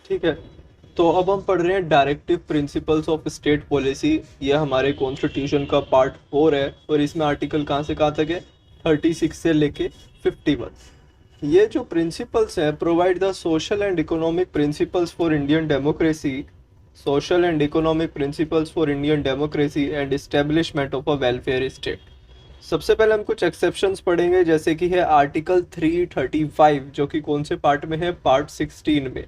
ठीक है। तो अब हम पढ़ रहे हैं directive principles of state policy. ये हमारे कॉन्स्टिट्यूशन का पार्ट 4 है और इसमें आर्टिकल कहाँ से कहाँ तक है, 36 से लेके 51। ये जो प्रिंसिपल्स हैं, provide the social and economic principles for Indian democracy, social and economic principles for Indian democracy and establishment of a welfare state. सबसे पहले हम कुछ एक्सेप्शंस पढ़ेंगे, जैसे कि है आर्टिकल 335, जो कि कौन से पार्ट में है, पार्ट 16 में।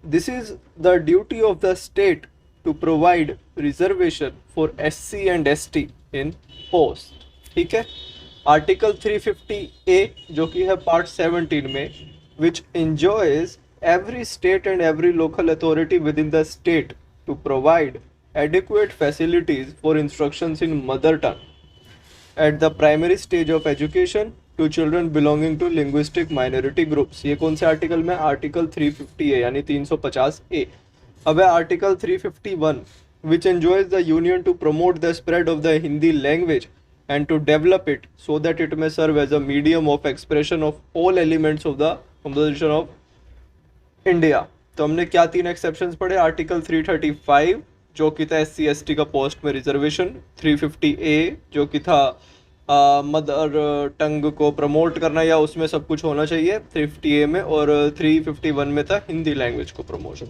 This is the duty of the state to provide reservation for SC and ST in post. ठीक है। आर्टिकल 350A, जो कि है पार्ट 17 में, विच enjoys every state and every local authority within the state to provide adequate facilities for instructions in mother tongue at the primary stage of education to children belonging to linguistic minority groups। ये कौन से article में, article 350 है, यानी 350A। अब है article 351, which enjoins the union to promote the spread of the Hindi language and to develop it so that it may serve as a medium of expression of all elements of the composition of India. तो हमने क्या 3 exceptions पढ़े, article 335 जो कि था SC ST का post में reservation, 350A जो कि था मदर टंग को प्रमोट करना या उसमें सब कुछ होना चाहिए 350A में, और 351 में था हिंदी लैंग्वेज को प्रमोशन।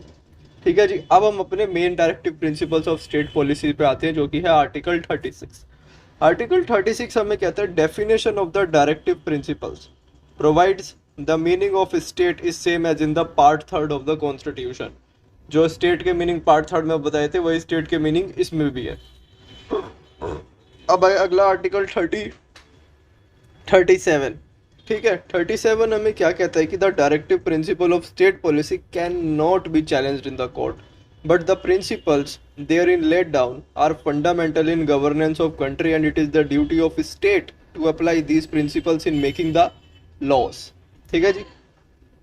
ठीक है जी। अब हम अपने main directive principles of state policy पे आते हैं, जो कि है आर्टिकल 36। आर्टिकल 36 हमें कहता है definition of the directive principles provides the meaning of state is same as in the part 3 of the constitution. जो स्टेट के मीनिंग पार्ट 3 में बताए थे, वही स्टेट के मीनिंग इसमें भी है। अब अगला आर्टिकल 37। ठीक है। 37 हमें क्या कहता है कि the directive principle of state policy can not be challenged in the court, but the principles therein laid down are fundamental in governance of country and it is the duty of state to apply these principles in making the laws। ठीक है जी।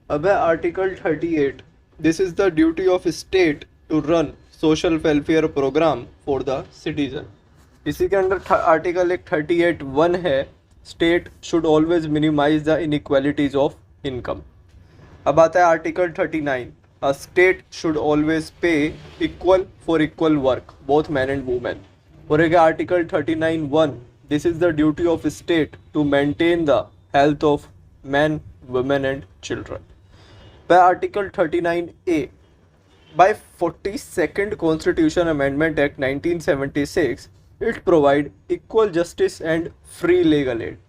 अब है article 38, this is the duty of state to run social welfare program for the citizen. इसी के under article एक 38(1) है, state should always minimize the inequalities of income. अब आता है article 39, a state should always pay equal for equal work both men and women। और एक article 39(1), this is the duty of state to maintain the health of men, women and children। by article 39A, by 42nd constitution amendment act 1976, it provide equal justice and free legal aid।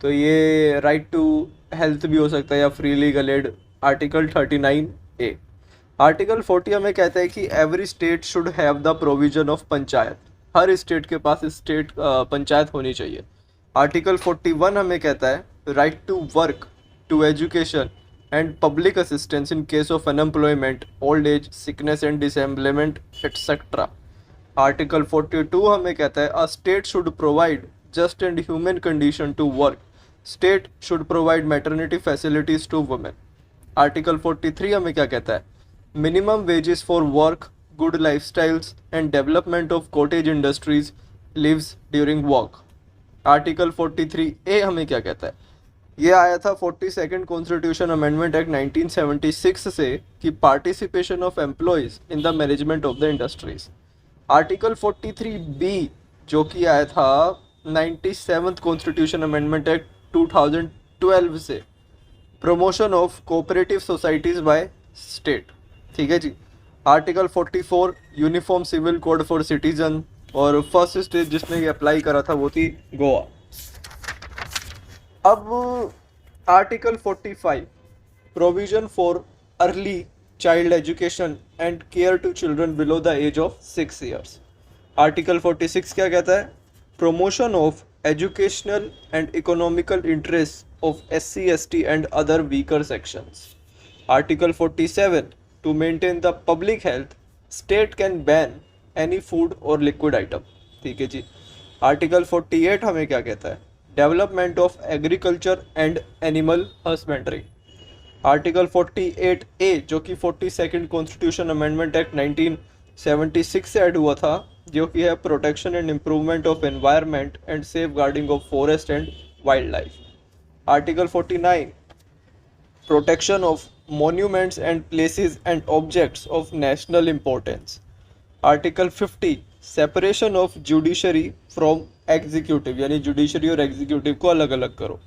तो ये right to health भी हो सकता है या free legal aid, article 39A। Article 40 हमें कहता है कि every state should have the provision of panchayat. Her state के पास स्टेट पंचायत होनी चाहिए। आर्टिकल 41 हमें कहता है right to work, to education and public assistance in case of unemployment, old age, sickness and disablement etcetera. Article 42 हमें कहता है a state should provide just and human condition to work, state should provide maternity facilities to women. Article 43 हमें क्या कहता है, minimum wages for work, good lifestyles and development of cottage industries lives during work। Article 43A हमें क्या कहता है, ये आया था 42nd कॉन्स्टिट्यूशन अमेंडमेंट एक्ट 1976 से, कि participation of employees in the management of the industries. Article 43B जो कि आया था 97th कॉन्स्टिट्यूशन अमेंडमेंट एक्ट 2012 से, promotion of cooperative societies by state. ठीक है जी। Article 44 uniform civil code for citizen, और फर्स्ट स्टेट जिसने ये अप्लाई करा था वो थी गोवा। अब article 45 provision for early child education and care to children below the age of 6 years। Article 46 क्या कहता है, promotion of educational and economical interest of SC ST and other weaker sections. Article 47 to maintain the public health, state can ban any food or liquid item। ठीक है जी। Article 48 हमें क्या कहता है, development of agriculture and animal husbandry. Article 48A जो कि 42nd constitution amendment act 1976 से ऐड हुआ था, जो कि है protection and improvement of environment and safeguarding of forest and wild life. Article 49 protection of monuments and places and objects of national importance. Article 50, separation of judiciary from executive, यानी judiciary और executive को अलग अलग करो.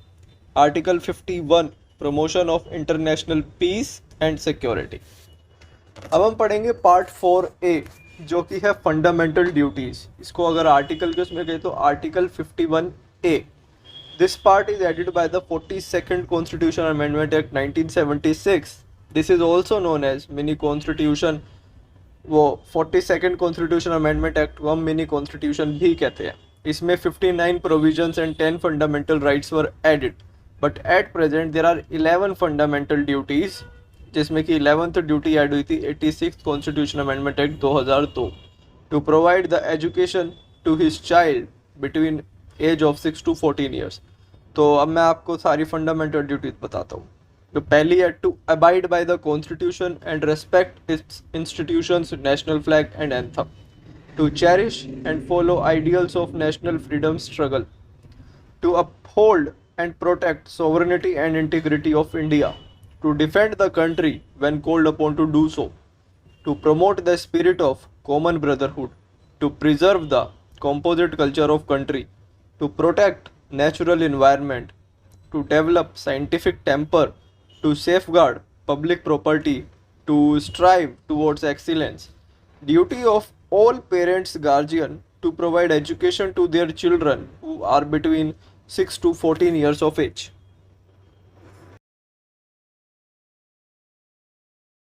Article 51, promotion of international peace and security. अब हम पढ़ेंगे part 4A जो कि है फंडामेंटल ड्यूटीज. इसको अगर आर्टिकल के उसमें कहें तो article 51A. This part is added by the 42nd constitution amendment act 1976. This is also known as mini constitution. वो 42nd कॉन्स्टिट्यूशन अमेंडमेंट एक्ट को हम मिनी कॉन्स्टिट्यूशन भी कहते हैं. इसमें 59 provisions and 10 fundamental rights were added, but at present there are 11 fundamental duties, जिसमें कि 11th duty add हुई थी 86th constitution amendment act 2002 to provide the education to his child between age of 6 to 14 years. तो अब मैं आपको सारी fundamental duties बताता हूँ. तो पहली है to abide by the constitution and respect its institutions, national flag and anthem. To cherish and follow ideals of national freedom struggle. To uphold and protect sovereignty and integrity of India. To defend the country when called upon to do so, to promote the spirit of common brotherhood, to preserve the composite culture of country, to protect natural environment, to develop scientific temper, to safeguard public property, to strive towards excellence. Duty of all parents guardian to provide education to their children who are between 6 to 14 years of age.